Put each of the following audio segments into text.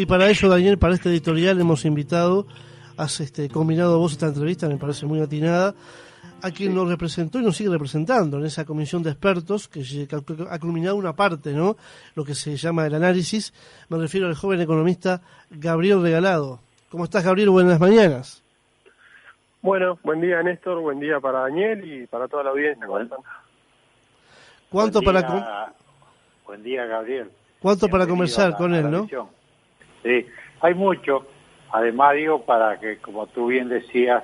para ello, Daniel, para este editorial hemos invitado, has combinado vos esta entrevista, me parece muy atinada, a quien nos representó y nos sigue representando en esa comisión de expertos que ha culminado una parte, ¿no? Lo que se llama el análisis. Me refiero al joven economista Gabriel Regalado. ¿Cómo estás, Gabriel? Buenas mañanas. Bueno, buen día, Néstor, buen día para Daniel y para toda la audiencia. ¿Cuánto Buen día, Gabriel. ¿Cuánto para conversar con él, no? Sí, hay mucho. Además, digo, para que, como tú bien decías,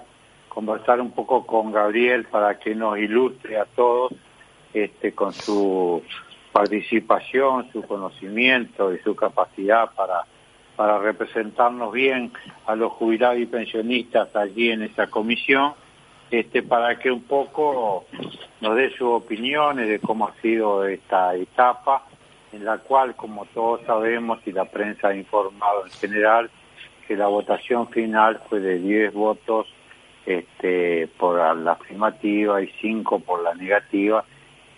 conversar un poco con Gabriel para que nos ilustre a todos con su participación, su conocimiento y su capacidad para representarnos bien a los jubilados y pensionistas allí en esa comisión, para que un poco nos dé sus opiniones de cómo ha sido esta etapa, en la cual, como todos sabemos y la prensa ha informado en general, que la votación final fue de 10 votos por la afirmativa y 5 por la negativa.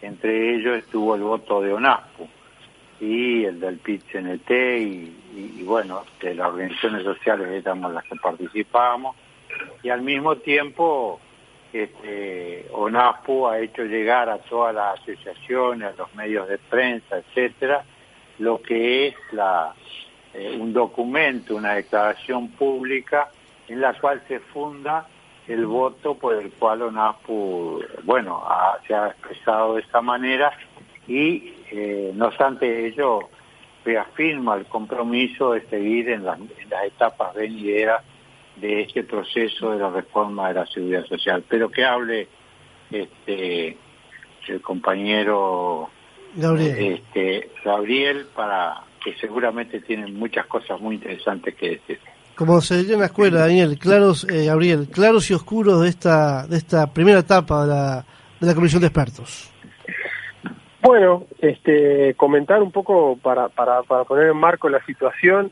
Entre ellos estuvo el voto de ONASPU y el del PIT-CNT y bueno, de las organizaciones sociales éramos las que participábamos, y al mismo tiempo ONASPU ha hecho llegar a todas las asociaciones, a los medios de prensa, etcétera, lo que es un documento, una declaración pública en la cual se funda el voto por el cual ONASPU, se ha expresado de esta manera y no obstante ello reafirma el compromiso de seguir en las etapas venideras de este proceso de la reforma de la seguridad social. Pero que hable el compañero Gabriel, para que seguramente tiene muchas cosas muy interesantes que decir. Como se diría en la escuela, Daniel, Gabriel, claros y oscuros de esta primera etapa de la comisión de expertos. Bueno, comentar un poco para poner en marco la situación,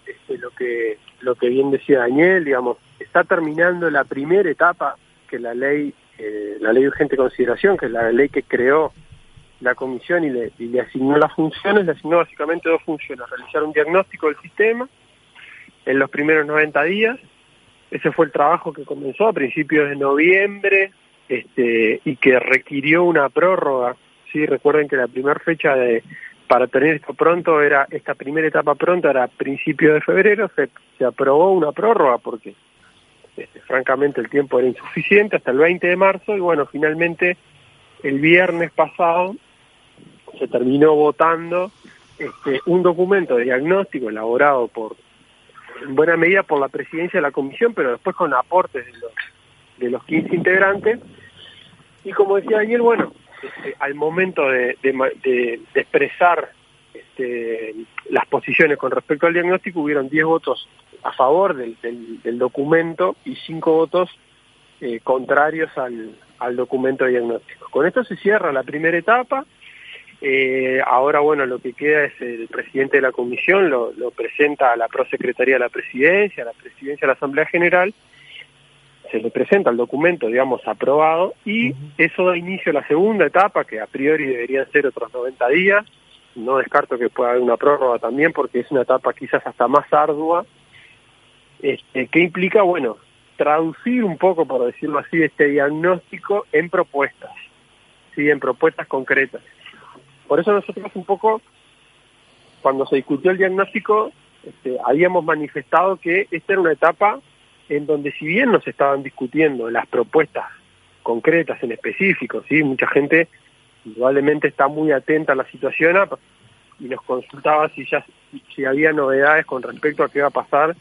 lo que bien decía Daniel, digamos, está terminando la primera etapa que la ley de urgente consideración, que es la ley que creó la comisión y le asignó las funciones, le asignó básicamente 2 funciones: realizar un diagnóstico del sistema en los primeros 90 días. Ese fue el trabajo que comenzó a principios de noviembre y que requirió una prórroga. Sí, recuerden que la primera fecha para tener esto pronto esta primera etapa pronto era a principios de febrero. Se aprobó una prórroga porque francamente el tiempo era insuficiente hasta el 20 de marzo y bueno, finalmente el viernes pasado se terminó votando un documento de diagnóstico elaborado en buena medida por la presidencia de la comisión, pero después con aportes de los 15 integrantes. Y como decía Daniel, bueno, al momento de expresar las posiciones con respecto al diagnóstico, hubieron 10 votos a favor del documento y 5 votos contrarios al documento de diagnóstico. Con esto se cierra la primera etapa. Ahora, bueno, lo que queda es el presidente de la comisión, lo presenta a la prosecretaría de la presidencia, a la presidencia de la Asamblea General, se le presenta el documento, digamos, aprobado, y eso da inicio a la segunda etapa, que a priori deberían ser otros 90 días. No descarto que pueda haber una prórroga también, porque es una etapa quizás hasta más ardua, que implica, bueno, traducir un poco, por decirlo así, este diagnóstico en propuestas, ¿sí? En propuestas concretas. Por eso nosotros un poco, cuando se discutió el diagnóstico, habíamos manifestado que esta era una etapa en donde, si bien nos estaban discutiendo las propuestas concretas en específico, ¿sí? Mucha gente indudablemente está muy atenta a la situación y nos consultaba si había novedades con respecto a qué va a pasar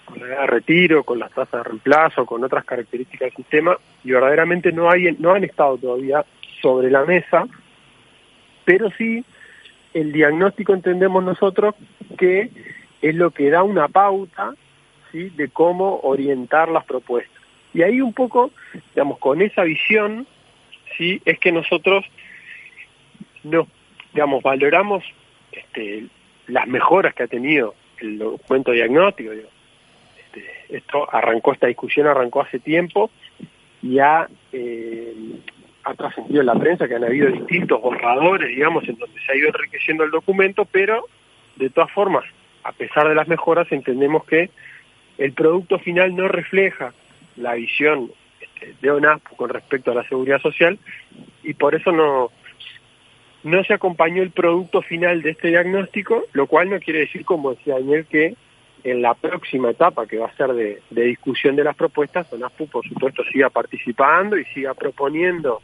con la edad de retiro, con las tasas de reemplazo, con otras características del sistema, y verdaderamente no han estado todavía sobre la mesa, pero sí el diagnóstico entendemos nosotros que es lo que da una pauta, ¿sí?, de cómo orientar las propuestas. Y ahí un poco, digamos, con esa visión, ¿sí?, es que nosotros valoramos las mejoras que ha tenido el documento diagnóstico. Esta discusión arrancó hace tiempo y ha trascendido en la prensa que han habido distintos borradores, digamos, en donde se ha ido enriqueciendo el documento, pero de todas formas a pesar de las mejoras, entendemos que el producto final no refleja la visión de ONASPO con respecto a la seguridad social, y por eso no se acompañó el producto final de este diagnóstico, lo cual no quiere decir, como decía Daniel, que en la próxima etapa, que va a ser de discusión de las propuestas, ONASPO por supuesto siga participando y siga proponiendo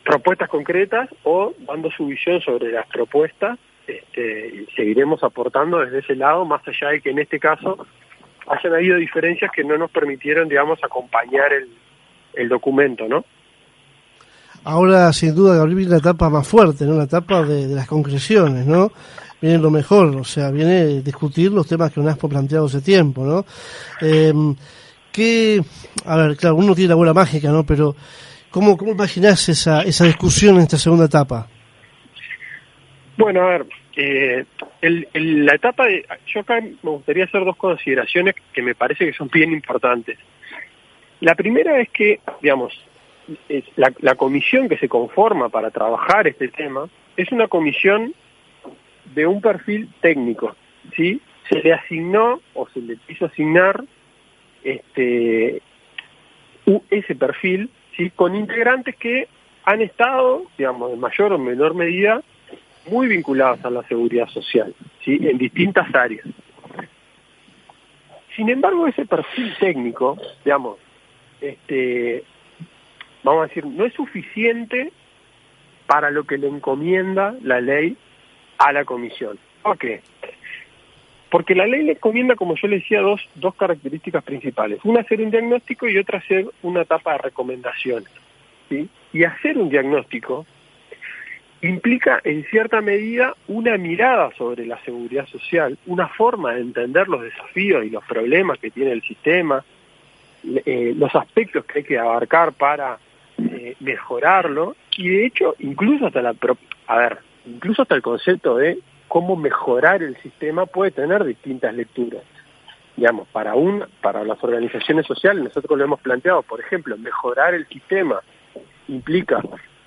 propuestas concretas o dando su visión sobre las propuestas. Y seguiremos aportando desde ese lado, más allá de que en este caso hayan habido diferencias que no nos permitieron, digamos, acompañar el documento, ¿no? Ahora, sin duda, Gabriel, viene la etapa más fuerte, ¿no? La etapa de las concreciones, ¿no? Viene lo mejor, o sea, viene discutir los temas que ONASPO ha planteado hace tiempo, ¿no? A ver, claro, uno tiene la bola mágica, ¿no? Pero, ¿cómo imaginás esa discusión en esta segunda etapa? Bueno, a ver, la etapa yo acá me gustaría hacer dos consideraciones que me parece que son bien importantes. La primera es que, digamos, la comisión que se conforma para trabajar este tema es una comisión de un perfil técnico, ¿sí? Se le asignó o se le quiso asignar ese perfil, ¿sí? Con integrantes que han estado, digamos, en mayor o menor medida, muy vinculados a la seguridad social, ¿sí? En distintas áreas. Sin embargo, ese perfil técnico, digamos, vamos a decir, no es suficiente para lo que le encomienda la ley a la comisión. ¿Por qué? Porque la ley le encomienda, como yo le decía, dos características principales. Una, hacer un diagnóstico, y otra, hacer una etapa de recomendaciones, ¿sí? Y hacer un diagnóstico implica, en cierta medida, una mirada sobre la seguridad social, una forma de entender los desafíos y los problemas que tiene el sistema, los aspectos que hay que abarcar para mejorarlo, y de hecho, incluso hasta el concepto de cómo mejorar el sistema puede tener distintas lecturas. Digamos, para las organizaciones sociales, nosotros lo hemos planteado, por ejemplo, mejorar el sistema implica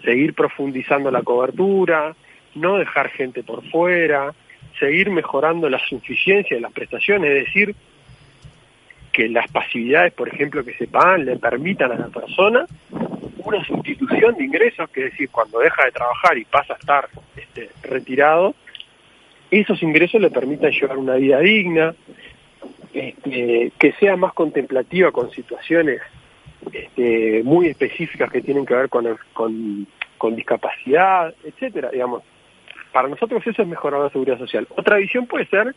seguir profundizando la cobertura, no dejar gente por fuera, seguir mejorando la suficiencia de las prestaciones, es decir, que las pasividades, por ejemplo, que se pagan le permitan a la persona una sustitución de ingresos, que es decir, cuando deja de trabajar y pasa a estar retirado, esos ingresos le permitan llevar una vida digna, que sea más contemplativa con situaciones muy específicas que tienen que ver con discapacidad, etcétera. Digamos, para nosotros eso es mejorar la seguridad social. Otra visión puede ser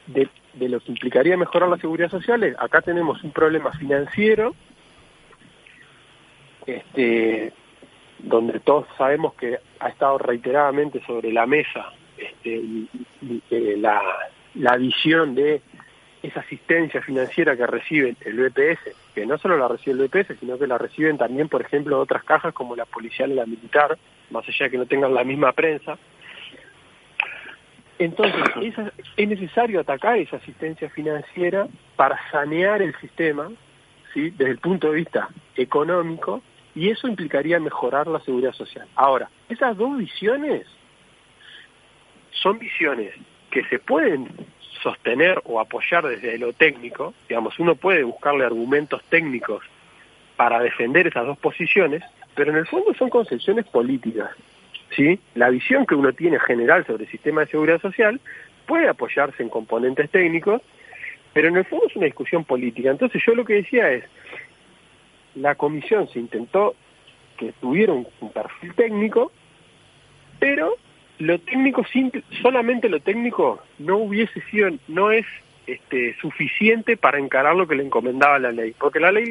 de lo que implicaría mejorar la seguridad social. Acá tenemos un problema financiero, donde todos sabemos que ha estado reiteradamente sobre la mesa la visión de esa asistencia financiera que recibe el BPS, que no solo la recibe el BPS, sino que la reciben también, por ejemplo, otras cajas como la policial y la militar, más allá de que no tengan la misma prensa. Entonces, es necesario atacar esa asistencia financiera para sanear el sistema, ¿sí? Desde el punto de vista económico, y eso implicaría mejorar la seguridad social. Ahora, esas dos visiones son visiones que se pueden sostener o apoyar desde lo técnico. Digamos, uno puede buscarle argumentos técnicos para defender esas dos posiciones, pero en el fondo son concepciones políticas, ¿sí? La visión que uno tiene general sobre el sistema de seguridad social puede apoyarse en componentes técnicos, pero en el fondo es una discusión política. Entonces yo lo que decía es, la comisión se intentó que tuviera un perfil técnico, pero lo técnico, solamente lo técnico no es suficiente para encarar lo que le encomendaba la ley, porque la ley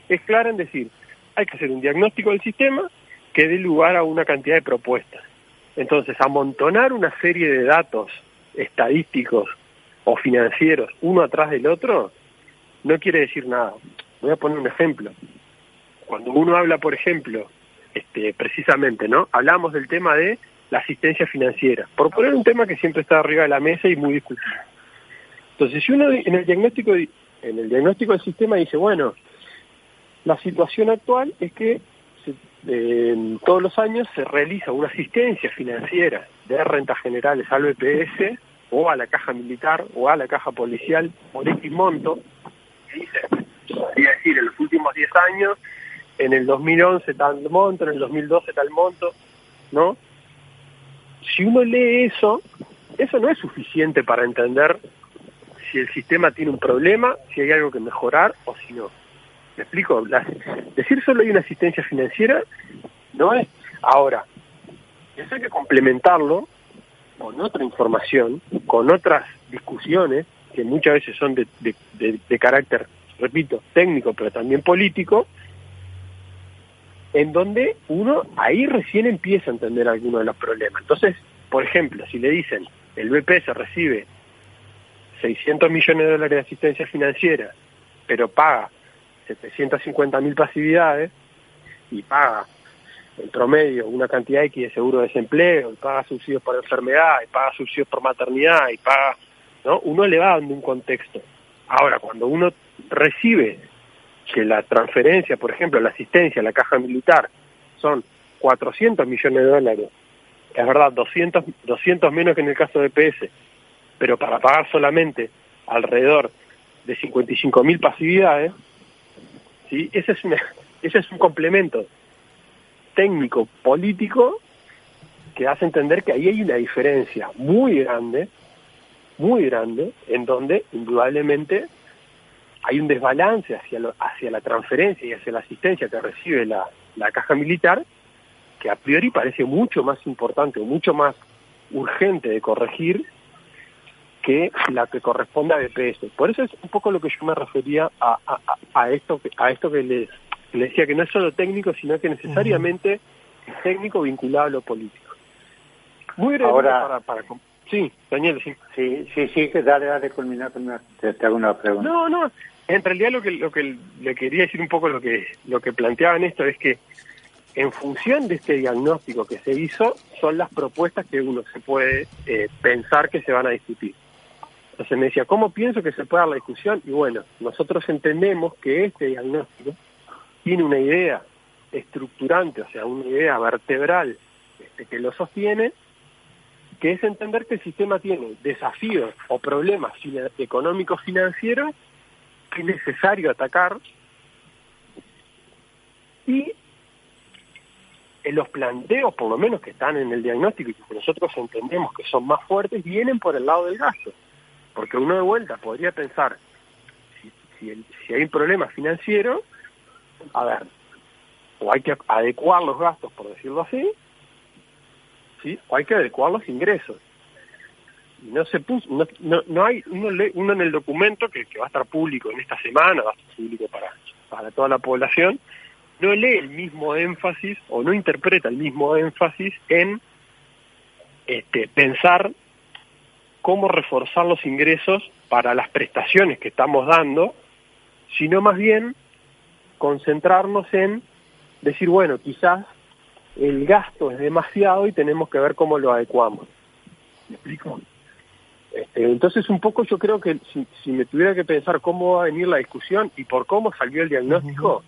es clara en decir, hay que hacer un diagnóstico del sistema que dé lugar a una cantidad de propuestas. Entonces, amontonar una serie de datos estadísticos o financieros uno atrás del otro no quiere decir nada. Voy a poner un ejemplo. Cuando uno habla, por ejemplo, precisamente, ¿no? Hablamos del tema de la asistencia financiera, por poner un tema que siempre está arriba de la mesa y muy discutido. Entonces, si uno en el diagnóstico del sistema dice, bueno, la situación actual es que todos los años se realiza una asistencia financiera de rentas generales al BPS o a la caja militar o a la caja policial por X monto, que dice, podría decir, en los últimos 10 años, en el 2011 tal monto, en el 2012 tal monto, ¿no? Si uno lee eso no es suficiente para entender si el sistema tiene un problema, si hay algo que mejorar o si no. ¿Me explico? Decir solo hay una asistencia financiera no es. Ahora, eso hay que complementarlo con otra información, con otras discusiones, que muchas veces son de carácter, repito, técnico, pero también político, en donde uno ahí recién empieza a entender algunos de los problemas. Entonces, por ejemplo, si le dicen, el BPS recibe 600 millones de dólares de asistencia financiera, pero paga 750.000 pasividades, y paga en promedio una cantidad X de seguro de desempleo, y paga subsidios por enfermedad, y paga subsidios por maternidad, y paga, ¿no? Uno le va dando un contexto. Ahora, cuando uno recibe que la transferencia, por ejemplo, la asistencia a la caja militar son 400 millones de dólares, es verdad, 200 menos que en el caso de PS, pero para pagar solamente alrededor de 55.000 pasividades, ¿sí? Ese es un complemento técnico, político, que hace entender que ahí hay una diferencia muy grande, en donde indudablemente hay un desbalance hacia la transferencia y hacia la asistencia que recibe la caja militar, que a priori parece mucho más importante o mucho más urgente de corregir que la que corresponde a BPS. Por eso es un poco lo que yo me refería a esto que les decía, que no es solo técnico, sino que necesariamente es técnico vinculado a lo político. Muy breve. Ahora, sí, Daniel, sí. Sí, que dale, culminar. Te hago una pregunta. No, en realidad lo que le quería decir un poco lo que planteaban esto es que en función de este diagnóstico que se hizo, son las propuestas que uno se puede pensar que se van a discutir. Entonces me decía, ¿cómo pienso que se puede dar la discusión? Y bueno, nosotros entendemos que este diagnóstico tiene una idea estructurante, o sea, una idea vertebral que lo sostiene, que es entender que el sistema tiene desafíos o problemas económicos financieros que es necesario atacar, y los planteos, por lo menos que están en el diagnóstico y que nosotros entendemos que son más fuertes, vienen por el lado del gasto. Porque uno de vuelta podría pensar, si hay un problema financiero, a ver, o hay que adecuar los gastos, por decirlo así, ¿sí? O hay que adecuar los ingresos. Y no se puso, no hay, uno en el documento que va a estar público en esta semana, va a estar público para toda la población, no lee el mismo énfasis o no interpreta el mismo énfasis en pensar cómo reforzar los ingresos para las prestaciones que estamos dando, sino más bien concentrarnos en decir, bueno, quizás el gasto es demasiado y tenemos que ver cómo lo adecuamos. ¿Me explico? Entonces un poco yo creo que si me tuviera que pensar cómo va a venir la discusión y por cómo salió el diagnóstico,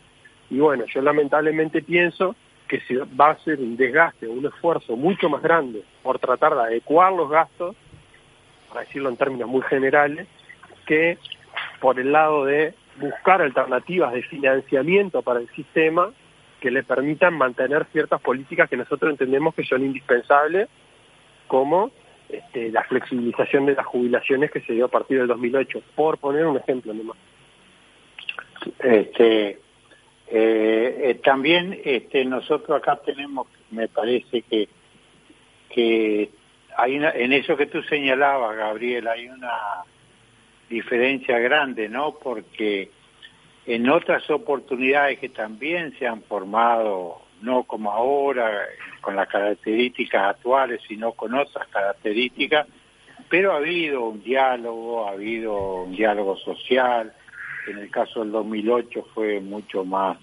y bueno, yo lamentablemente pienso que se va a hacer un desgaste, un esfuerzo mucho más grande por tratar de adecuar los gastos, para decirlo en términos muy generales, que por el lado de buscar alternativas de financiamiento para el sistema que le permitan mantener ciertas políticas que nosotros entendemos que son indispensables, como la flexibilización de las jubilaciones que se dio a partir del 2008, por poner un ejemplo nomás. También nosotros acá tenemos, me parece que hay en eso que tú señalabas, Gabriel, hay una diferencia grande, ¿no? Porque en otras oportunidades que también se han formado, no como ahora, con las características actuales, sino con otras características, pero ha habido un diálogo social. En el caso del 2008 fue mucho más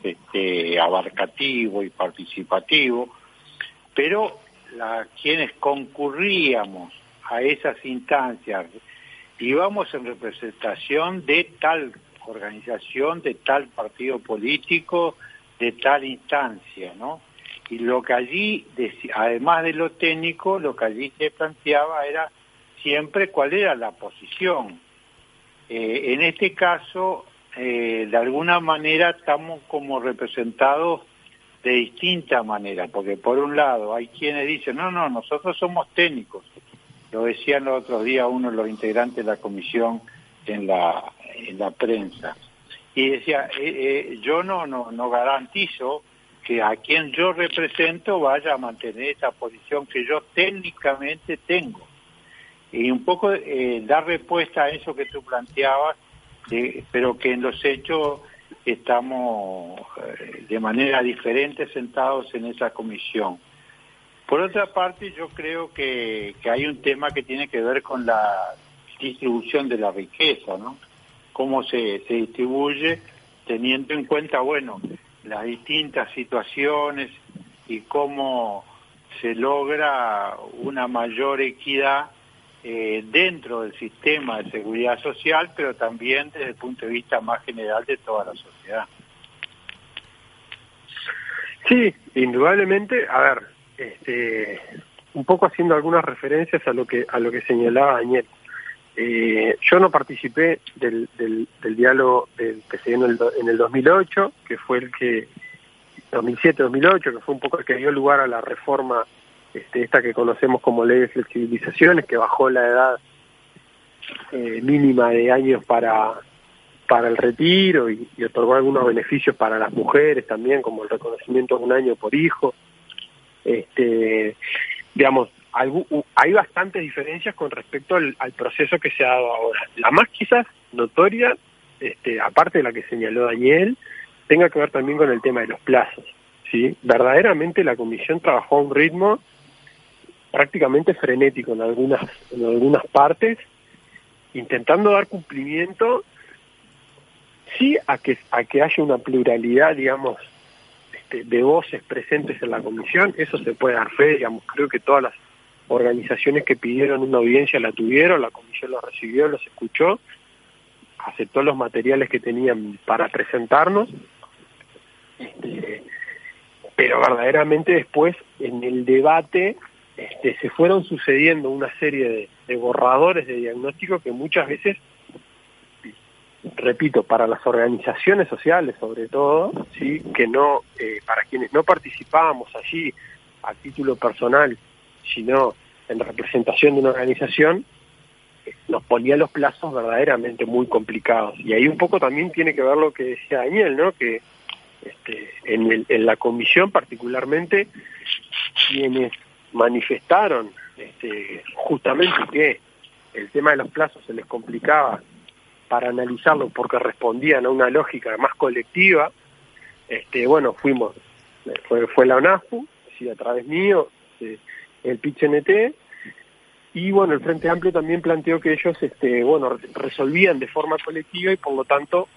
abarcativo y participativo, pero quienes concurríamos a esas instancias íbamos en representación de tal organización, de tal partido político, de tal instancia, ¿no? Y lo que allí, además de lo técnico, lo que allí se planteaba era siempre cuál era la posición. En este caso, de alguna manera estamos como representados de distintas maneras, porque por un lado hay quienes dicen, no, nosotros somos técnicos. Lo decían los otros días uno de los integrantes de la comisión en la prensa. Y decía, yo no garantizo que a quien yo represento vaya a mantener esa posición que yo técnicamente tengo. Y un poco dar respuesta a eso que tú planteabas, pero que en los hechos estamos de manera diferente sentados en esa comisión. Por otra parte, yo creo que hay un tema que tiene que ver con la distribución de la riqueza, ¿no? Cómo se distribuye, teniendo en cuenta, bueno, las distintas situaciones y cómo se logra una mayor equidad dentro del sistema de seguridad social, pero también desde el punto de vista más general de toda la sociedad. Sí, indudablemente, a ver, un poco haciendo algunas referencias a lo que señalaba Daniel. Yo no participé del diálogo que se dio en el 2008, que fue el que 2007-2008, que fue un poco el que dio lugar a la reforma esta que conocemos como ley de flexibilizaciones, que bajó la edad mínima de años para el retiro y otorgó algunos beneficios para las mujeres también, como el reconocimiento de un año por hijo. Digamos, hay bastantes diferencias con respecto al proceso que se ha dado ahora. La más quizás notoria, aparte de la que señaló Daniel, tenga que ver también con el tema de los plazos, ¿sí? Verdaderamente la comisión trabajó a un ritmo prácticamente frenético en algunas partes, intentando dar cumplimiento, sí, a que haya una pluralidad, digamos, de voces presentes en la comisión. Eso se puede dar fe, digamos, creo que todas las organizaciones que pidieron una audiencia la tuvieron, la comisión los recibió, los escuchó, aceptó los materiales que tenían para presentarnos, pero verdaderamente después en el debate se fueron sucediendo una serie de borradores de diagnóstico que muchas veces, repito, para las organizaciones sociales sobre todo, sí, que no, para quienes no participábamos allí a título personal, sino en representación de una organización, nos ponía los plazos verdaderamente muy complicados. Y ahí un poco también tiene que ver lo que decía Daniel, ¿no? Que en la comisión particularmente, quienes manifestaron justamente que el tema de los plazos se les complicaba para analizarlo porque respondían a una lógica más colectiva, bueno, fue la ONASPU, sí, a través mío, el PIT-CNT, y bueno, el Frente Amplio también planteó que ellos resolvían de forma colectiva y por lo tanto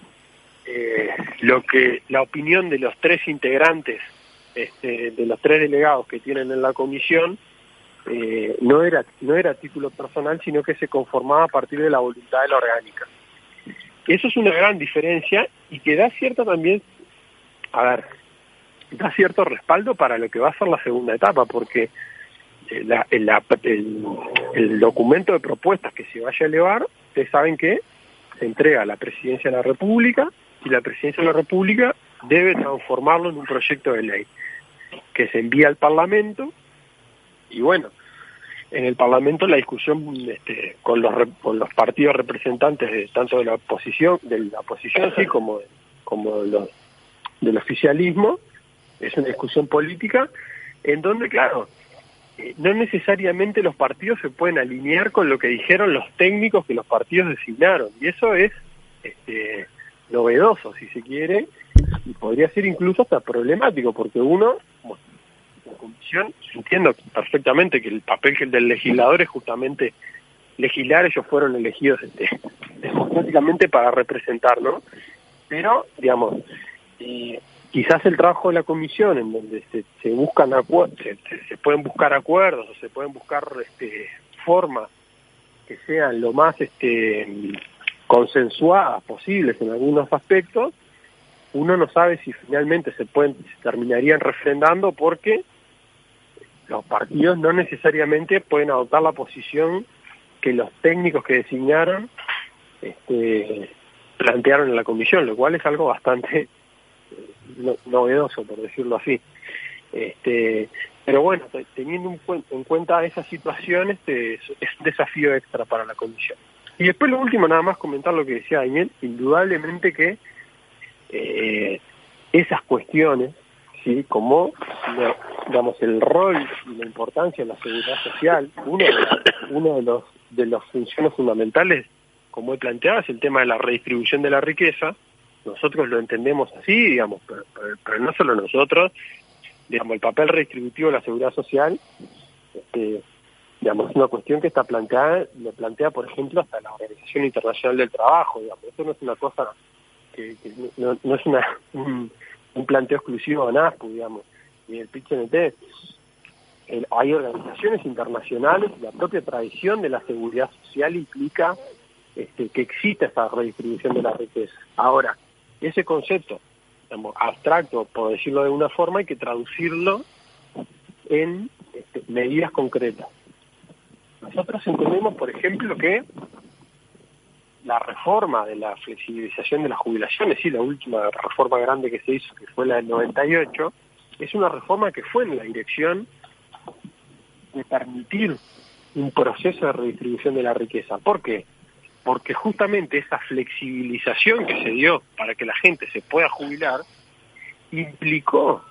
la opinión de los tres integrantes, de los tres delegados que tienen en la comisión, no era a título personal, sino que se conformaba a partir de la voluntad de la orgánica. Eso es una gran diferencia y que da cierto respaldo para lo que va a ser la segunda etapa, porque el documento de propuestas que se vaya a elevar, ustedes saben que se entrega a la Presidencia de la República y la Presidencia de la República debe transformarlo en un proyecto de ley que se envía al Parlamento y bueno, en el Parlamento la discusión con los partidos representantes tanto de la oposición sí como del oficialismo, es una discusión política en donde, claro, no necesariamente los partidos se pueden alinear con lo que dijeron los técnicos que los partidos designaron, y eso es novedoso, si se quiere, y podría ser incluso hasta problemático, porque la comisión, entiendo perfectamente que el papel del legislador es justamente legislar, ellos fueron elegidos democráticamente para representar, ¿no? Pero, digamos, quizás el trabajo de la comisión, en donde se buscan se pueden buscar acuerdos o se pueden buscar formas que sean lo más consensuadas posibles en algunos aspectos, uno no sabe si finalmente se terminarían refrendando, porque los partidos no necesariamente pueden adoptar la posición que los técnicos que designaron plantearon en la comisión, lo cual es algo bastante novedoso, por decirlo así. Pero bueno, teniendo en cuenta esa situación, es un desafío extra para la comisión. Y después lo último, nada más comentar lo que decía Daniel, indudablemente que esas cuestiones, ¿sí? Como digamos el rol y la importancia de la seguridad social, uno de las funciones fundamentales, como he planteado, es el tema de la redistribución de la riqueza. Nosotros lo entendemos así, digamos, pero no solo nosotros. Digamos, el papel redistributivo de la seguridad social, digamos, es una cuestión que está planteada, lo plantea, por ejemplo, hasta la Organización Internacional del Trabajo. Digamos, eso no es una cosa que no es un planteo exclusivo de NASPU, digamos, ni del PIT-CNT. Hay organizaciones internacionales, la propia tradición de la seguridad social implica que exista esa redistribución de la riqueza. Ahora, ese concepto, digamos, abstracto, por decirlo de una forma, hay que traducirlo en medidas concretas. Nosotros entendemos, por ejemplo, que la reforma de la flexibilización de las jubilaciones, sí, la última reforma grande que se hizo, que fue la del 98, es una reforma que fue en la dirección de permitir un proceso de redistribución de la riqueza. ¿Por qué? Porque justamente esa flexibilización que se dio para que la gente se pueda jubilar implicó,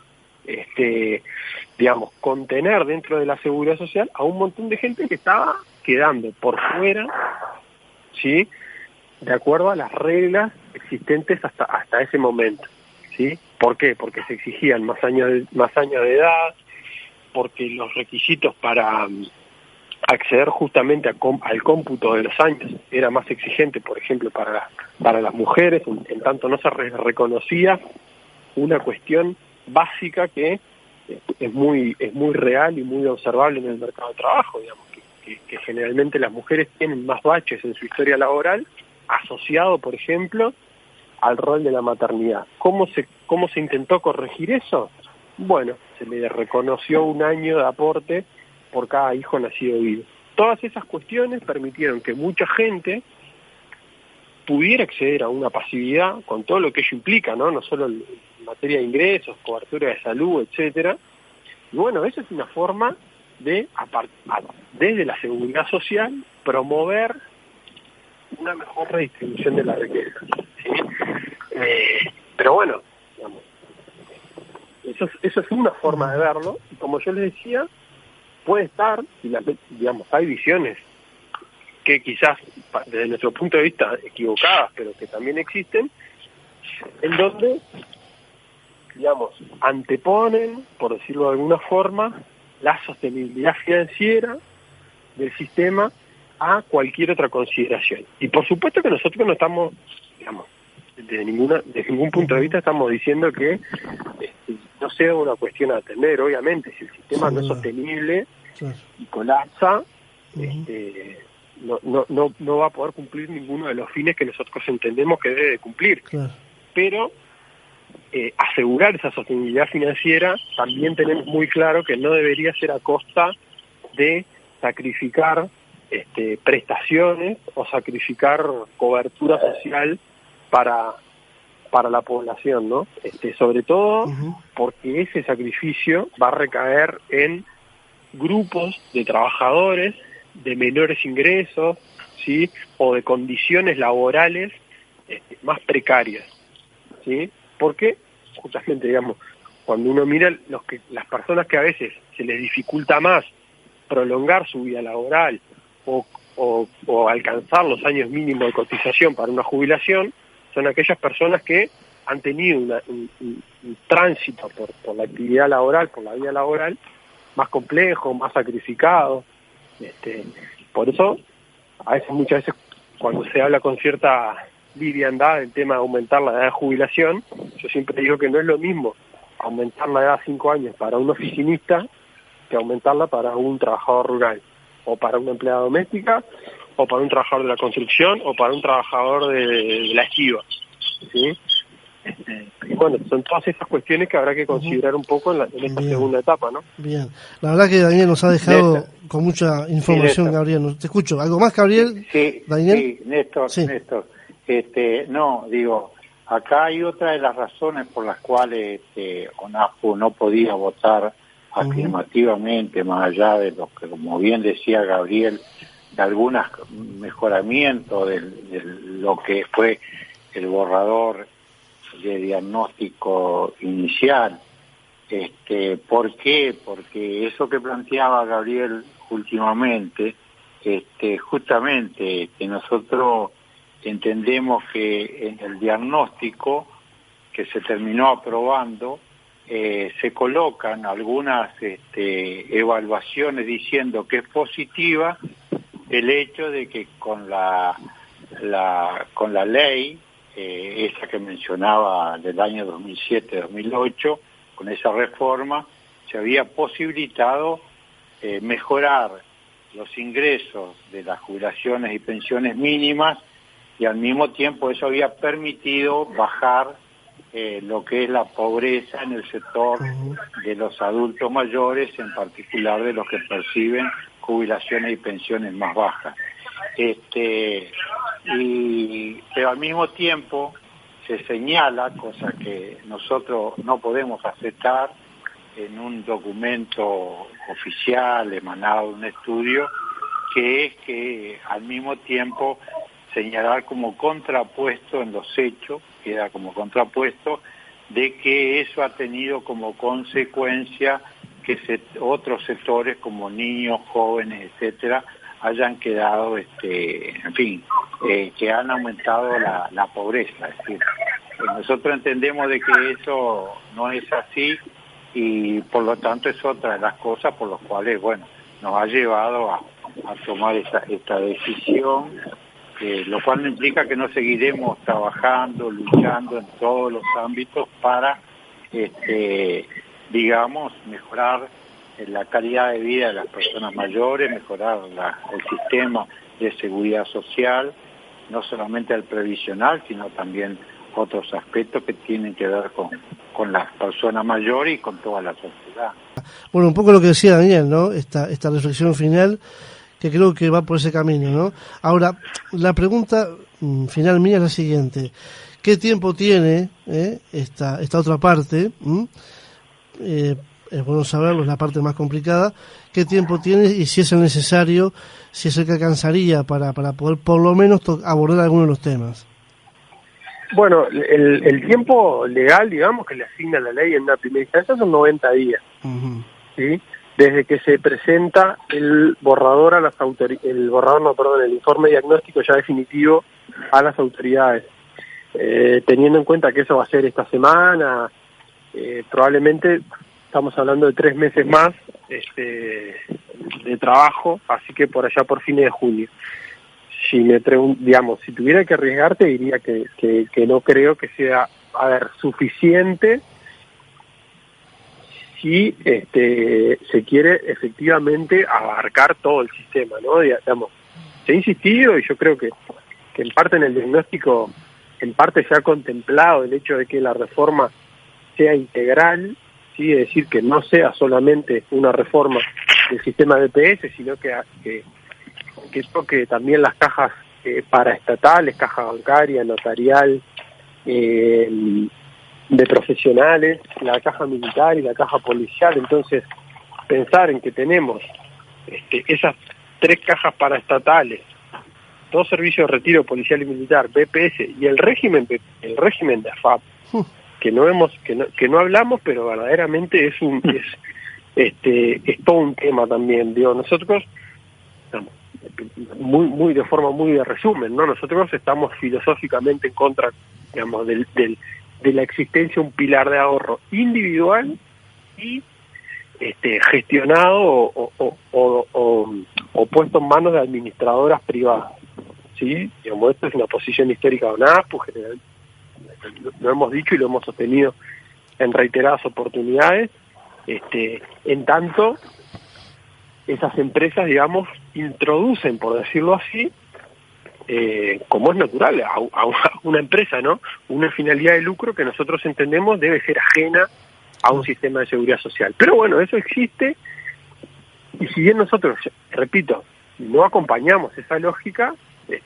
digamos, contener dentro de la seguridad social a un montón de gente que estaba quedando por fuera, ¿sí?, de acuerdo a las reglas existentes hasta ese momento, ¿sí? ¿Por qué? Porque se exigían más años de edad, porque los requisitos para acceder justamente al cómputo de los años era más exigente, por ejemplo, para las mujeres, en tanto no se reconocía una cuestión básica que es muy real y muy observable en el mercado de trabajo, digamos, que generalmente las mujeres tienen más baches en su historia laboral, asociado, por ejemplo, al rol de la maternidad. ¿Cómo se intentó corregir eso? Bueno, se le reconoció un año de aporte por cada hijo nacido vivo. Todas esas cuestiones permitieron que mucha gente pudiera acceder a una pasividad con todo lo que ello implica, no solo en materia de ingresos, cobertura de salud, etcétera. Y bueno, eso es una forma de, desde la seguridad social, promover una mejor redistribución de la riqueza, ¿sí? Pero bueno, digamos, eso es una forma de verlo, y como yo les decía, puede estar, digamos, hay visiones que quizás desde nuestro punto de vista equivocadas, pero que también existen, en donde, digamos, anteponen, por decirlo de alguna forma, la sostenibilidad financiera del sistema a cualquier otra consideración. Y por supuesto que nosotros no estamos, digamos, de ningún punto de vista estamos diciendo que no sea una cuestión a atender. Obviamente, si el sistema no es sostenible y colapsa, no va a poder cumplir ninguno de los fines que nosotros entendemos que debe de cumplir. Pero asegurar esa sostenibilidad financiera también tenemos muy claro que no debería ser a costa de sacrificar prestaciones o sacrificar cobertura social para la población, ¿no? Sobre todo porque ese sacrificio va a recaer en grupos de trabajadores de menores ingresos, ¿sí?, o de condiciones laborales más precarias, ¿sí? Porque justamente, digamos, cuando uno mira las personas que a veces se les dificulta más prolongar su vida laboral o alcanzar los años mínimos de cotización para una jubilación, son aquellas personas que han tenido un tránsito por la actividad laboral, por la vida laboral, más complejo, más sacrificado. Por eso, muchas veces, cuando se habla con cierta liviandad del tema de aumentar la edad de jubilación, yo siempre digo que no es lo mismo aumentar la edad a 5 años para un oficinista que aumentarla para un trabajador rural, o para una empleada doméstica, o para un trabajador de la construcción, o para un trabajador de la esquiva, ¿sí? Y bueno, son todas estas cuestiones que habrá que considerar un poco en esta segunda etapa, ¿no? Bien, la verdad que Daniel nos ha dejado con mucha información, Gabriel. Te escucho. ¿Algo más, Gabriel? Sí, Daniel. Sí, Néstor. No, digo, acá hay otra de las razones por las cuales ONASPO no podía votar afirmativamente, más allá de lo que, como bien decía Gabriel, de algunos mejoramientos de lo que fue el borrador de diagnóstico inicial. ¿Por qué? Porque eso que planteaba Gabriel últimamente, justamente nosotros entendemos que en el diagnóstico que se terminó aprobando se colocan algunas evaluaciones diciendo que es positiva el hecho de que con la ley esa que mencionaba del año 2007-2008, con esa reforma se había posibilitado mejorar los ingresos de las jubilaciones y pensiones mínimas, y al mismo tiempo eso había permitido bajar lo que es la pobreza en el sector de los adultos mayores, en particular de los que perciben jubilaciones y pensiones más bajas. Pero al mismo tiempo se señala, cosa que nosotros no podemos aceptar en un documento oficial emanado de un estudio, que es que al mismo tiempo señalar como contrapuesto en los hechos, queda como contrapuesto, de que eso ha tenido como consecuencia que otros sectores como niños, jóvenes, etcétera, hayan quedado, en fin, que han aumentado la pobreza. Es decir, nosotros entendemos de que eso no es así, y por lo tanto es otra de las cosas por las cuales, bueno, nos ha llevado a tomar esta decisión, lo cual no implica que no seguiremos trabajando, luchando en todos los ámbitos para, digamos, mejorar la calidad de vida de las personas mayores, mejorar el sistema de seguridad social, no solamente el previsional, sino también otros aspectos que tienen que ver con las personas mayores y con toda la sociedad. Bueno, un poco lo que decía Daniel, ¿no? Esta reflexión final, que creo que va por ese camino, ¿no? Ahora, la pregunta final mía es la siguiente: ¿qué tiempo tiene esta otra parte? Es bueno saberlo, es la parte más complicada. ¿Qué tiempo tiene y si es el necesario, si es el que alcanzaría para poder por lo menos abordar algunos de los temas? Bueno, el tiempo legal, digamos, que le asigna la ley en una primera instancia son 90 días, ¿sí? Desde que se presenta el borrador a las el informe diagnóstico ya definitivo a las autoridades. Teniendo en cuenta que eso va a ser esta semana, probablemente estamos hablando de 3 meses más de trabajo, así que por allá por fines de junio. Si si tuviera que arriesgarte, diría que no creo que sea, suficiente si se quiere efectivamente abarcar todo el sistema, ¿no? Digamos, se ha insistido, y yo creo que en parte en el diagnóstico, en parte se ha contemplado el hecho de que la reforma sea integral, ¿sí? Es decir, que no sea solamente una reforma del sistema de PS, sino que toque también las cajas paraestatales, caja bancaria, notarial, de profesionales, la caja militar y la caja policial. Entonces, pensar en que tenemos esas 3 cajas paraestatales, 2 servicios de retiro policial y militar, BPS, y el régimen de AFAP, que no hablamos, pero verdaderamente es todo un tema también. Digo, nosotros, muy de forma muy de resumen, ¿no? Nosotros estamos filosóficamente en contra, digamos, de la existencia de un pilar de ahorro individual y gestionado o puesto en manos de administradoras privadas, ¿sí? Digamos, esto es una posición histórica de ONASPO, general, lo hemos dicho y lo hemos sostenido en reiteradas oportunidades, en tanto esas empresas, digamos, introducen, por decirlo así, como es natural a una empresa, ¿no? Una finalidad de lucro que nosotros entendemos debe ser ajena a un sistema de seguridad social. Pero bueno, eso existe, y si bien nosotros, repito, no acompañamos esa lógica,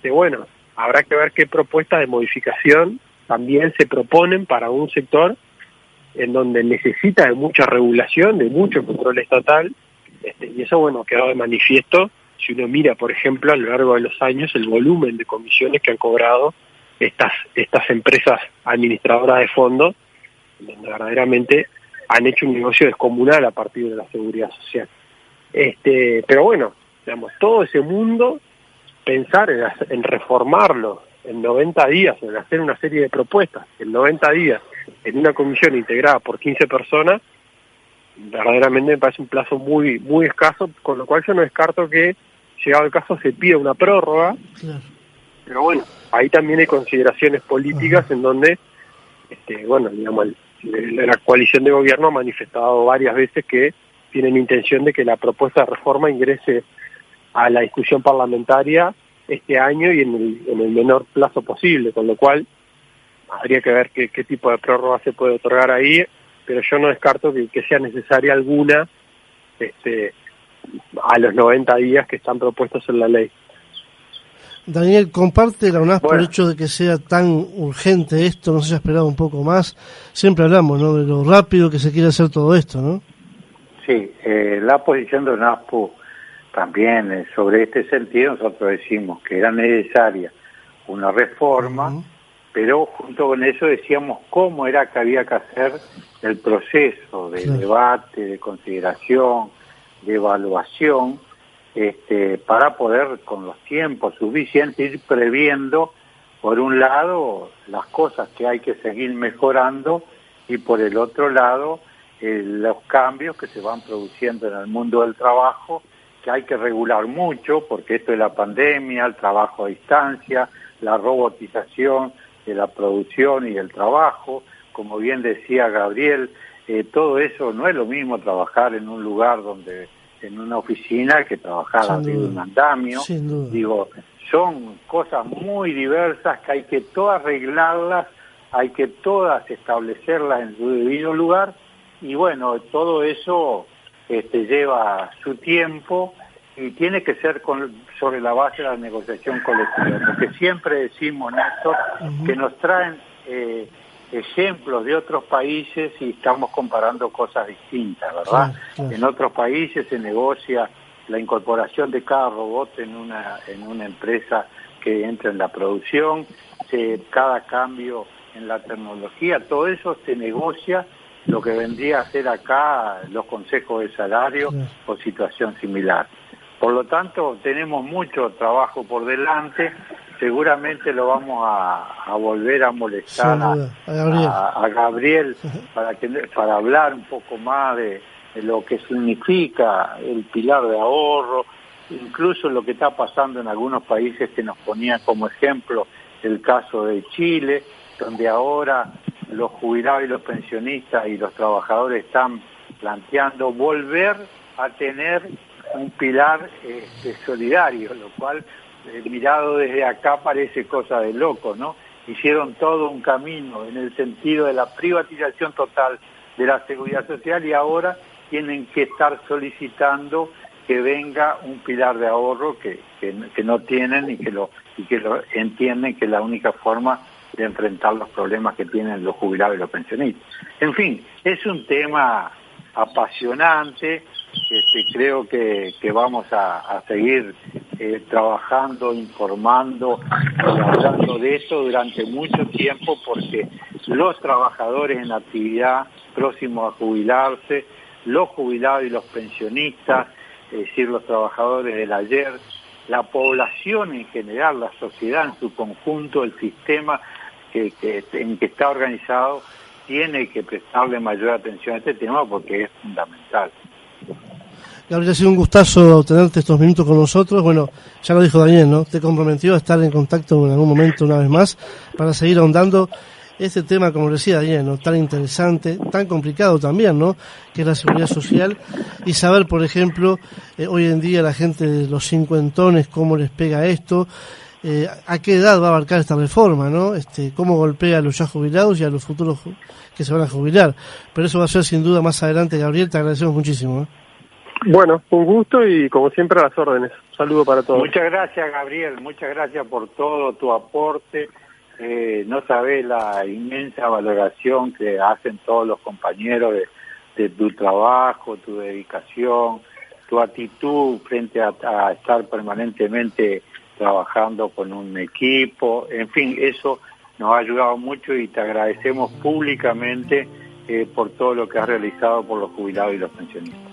bueno, habrá que ver qué propuestas de modificación también se proponen para un sector en donde necesita de mucha regulación, de mucho control estatal, y eso, bueno, quedó de manifiesto si uno mira, por ejemplo, a lo largo de los años, el volumen de comisiones que han cobrado estas empresas administradoras de fondos, donde verdaderamente han hecho un negocio descomunal a partir de la seguridad social. Pero bueno, digamos, todo ese mundo, pensar en reformarlo en 90 días, en hacer una serie de propuestas en 90 días, en una comisión integrada por 15 personas, verdaderamente me parece un plazo muy muy escaso, con lo cual yo no descarto que, llegado el caso, se pida una prórroga. Claro. Pero bueno, ahí también hay consideraciones políticas en donde, bueno, digamos, la coalición de gobierno ha manifestado varias veces que tienen intención de que la propuesta de reforma ingrese a la discusión parlamentaria este año y en el menor plazo posible, con lo cual habría que ver qué tipo de prórroga se puede otorgar ahí, pero yo no descarto que sea necesaria alguna a los 90 días que están propuestos en la ley. Daniel, comparte la UNASPO el hecho de que sea tan urgente esto, no se haya esperado un poco más. Siempre hablamos, ¿no?, de lo rápido que se quiere hacer todo esto, ¿no? Sí, la posición de UNASPO también sobre este sentido. Nosotros decimos que era necesaria una reforma, pero junto con eso decíamos cómo era que había que hacer el proceso de debate, de consideración, de evaluación, para poder, con los tiempos suficientes, ir previendo, por un lado, las cosas que hay que seguir mejorando, y por el otro lado, los cambios que se van produciendo en el mundo del trabajo, que hay que regular mucho, porque esto de la pandemia, el trabajo a distancia, la robotización de la producción y del trabajo, como bien decía Gabriel, todo eso no es lo mismo trabajar en un lugar en una oficina que trabajar arriba de un andamio. Digo, son cosas muy diversas que hay que todas arreglarlas, hay que todas establecerlas en su debido lugar, y bueno, todo eso lleva su tiempo y tiene que ser sobre la base de la negociación colectiva, porque siempre decimos, Néstor, que nos traen ejemplos de otros países y estamos comparando cosas distintas, ¿verdad? Claro. En otros países se negocia la incorporación de cada robot en una empresa que entra en la producción, cada cambio en la tecnología, todo eso se negocia, lo que vendría a ser acá los consejos de salario o situación similar. Por lo tanto, tenemos mucho trabajo por delante. Seguramente lo vamos a volver a molestar a Gabriel para hablar un poco más de lo que significa el pilar de ahorro, incluso lo que está pasando en algunos países que nos ponían como ejemplo el caso de Chile, donde ahora los jubilados y los pensionistas y los trabajadores están planteando volver a tener un pilar solidario, lo cual, mirado desde acá, parece cosa de loco, ¿no? Hicieron todo un camino en el sentido de la privatización total de la seguridad social y ahora tienen que estar solicitando que venga un pilar de ahorro que no tienen y que lo entienden que es la única forma de enfrentar los problemas que tienen los jubilados y los pensionistas. En fin, es un tema apasionante. Creo que vamos a seguir trabajando, informando y hablando de eso durante mucho tiempo, porque los trabajadores en actividad próximos a jubilarse, los jubilados y los pensionistas, es decir, los trabajadores del ayer, la población en general, la sociedad en su conjunto, el sistema en que está organizado, tiene que prestarle mayor atención a este tema porque es fundamental. Gabriel, ha sido un gustazo tenerte estos minutos con nosotros. Bueno, ya lo dijo Daniel, ¿no? Te comprometió a estar en contacto en algún momento una vez más para seguir ahondando este tema, como decía Daniel, ¿no?, tan interesante, tan complicado también, ¿no?, que es la seguridad social, y saber, por ejemplo, hoy en día la gente de los cincuentones, cómo les pega esto, a qué edad va a abarcar esta reforma, ¿no? Cómo golpea a los ya jubilados y a los futuros que se van a jubilar. Pero eso va a ser sin duda más adelante. Gabriel, te agradecemos muchísimo. Bueno, un gusto y como siempre a las órdenes. Un saludo para todos. Muchas gracias, Gabriel, muchas gracias por todo tu aporte. No sabés la inmensa valoración que hacen todos los compañeros de tu trabajo, tu dedicación, tu actitud frente a estar permanentemente trabajando con un equipo. En fin, eso nos ha ayudado mucho y te agradecemos públicamente por todo lo que has realizado por los jubilados y los pensionistas.